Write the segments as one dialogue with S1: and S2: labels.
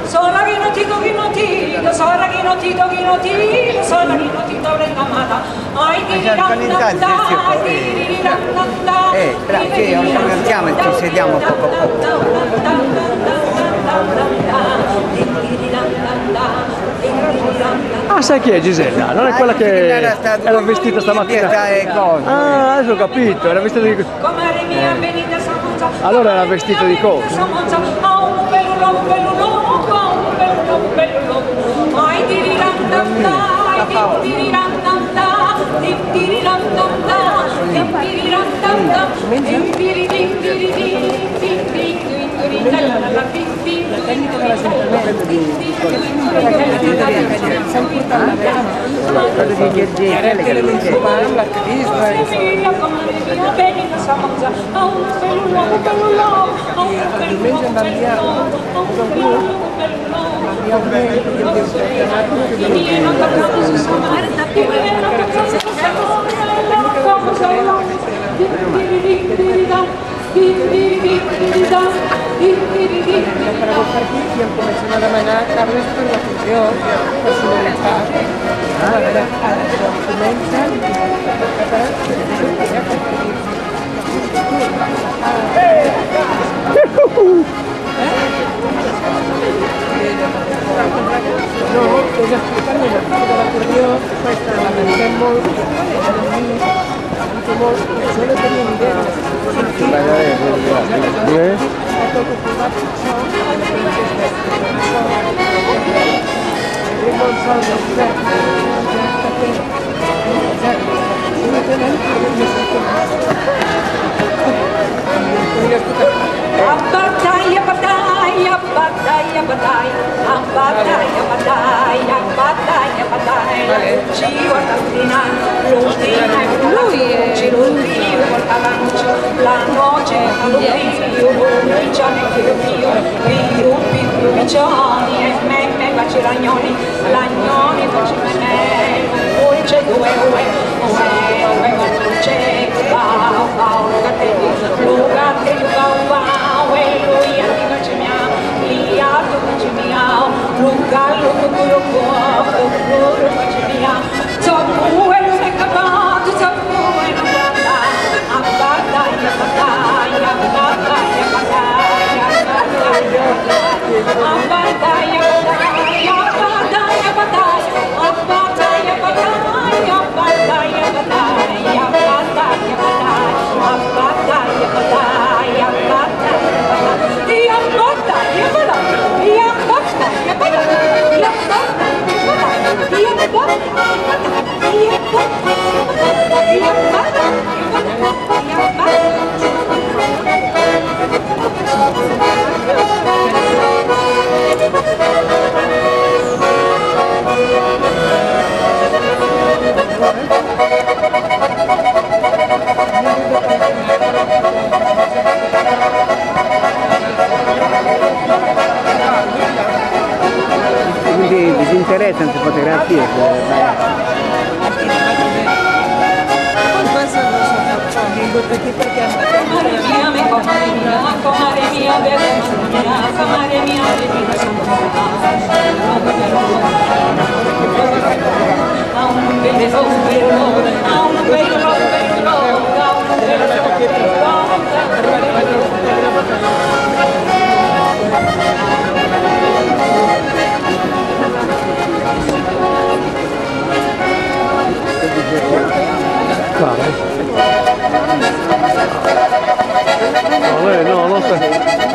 S1: sola che non ti do, sola che non ti do, sola che non ti do le camata. Ai
S2: perché non convertiamo e ci sediamo poco a poco.
S3: Ah, sai chi è Gisella? Non è quella che era vestita stamattina? Ah, adesso ho capito, era vestita di... Allora era vestita di cosa?
S4: La tecnica della sentimento di para compartir tiempo mencionó la mañana Carlos por la función por su libertad no, ella explicarme la cosa dell'accordione questa la mandiamo solo tenía ni idea
S1: battaglia, battaglia, battaglia, battaglia, battaglia, battaglia, battaglia, ci guarda l'ultima lui porta la noce, più piccioni, e me faccio ragnoni, faccio me, dolce due, dolce, Paolo Gattelli, wow, e lui antico miau, liato faccio miau, lungallo, faccio miau, so quello che è capato, so quello che battaglia, battaglia, battaglia, battaglia, battaglia, battaglia, battaglia, battaglia, battaglia, battaglia, battaglia,
S2: Quindi disinteressano le fotografie.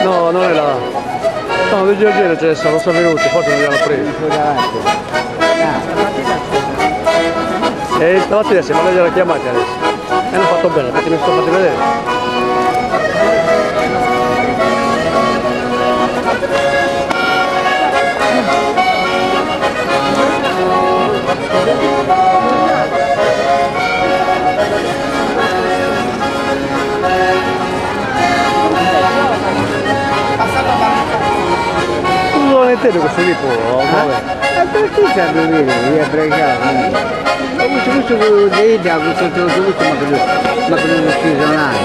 S3: No, non è là. No, di Giorgino ce ne sono venuti, forse non li hanno presi. E stamattina siamo andati a chiamati adesso. E hanno fatto bene, perché mi sono fatti vedere. Non intendo questo tipo, vabbè.
S2: Perché serve venire a pregare? Ho avuto dei idee, ho avuto tutto, ma che non ucciso mai.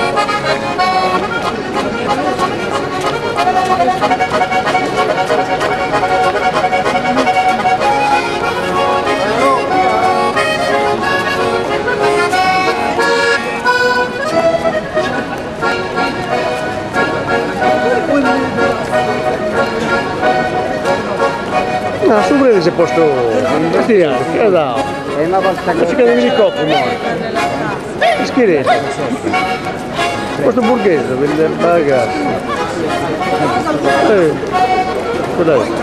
S3: No, su quello si è posto investigato, che da?
S2: Ma basta
S3: Ma ci cadevi di coppo, mo. Schieretto. Questo borghese, vende ragazzi. Guardate.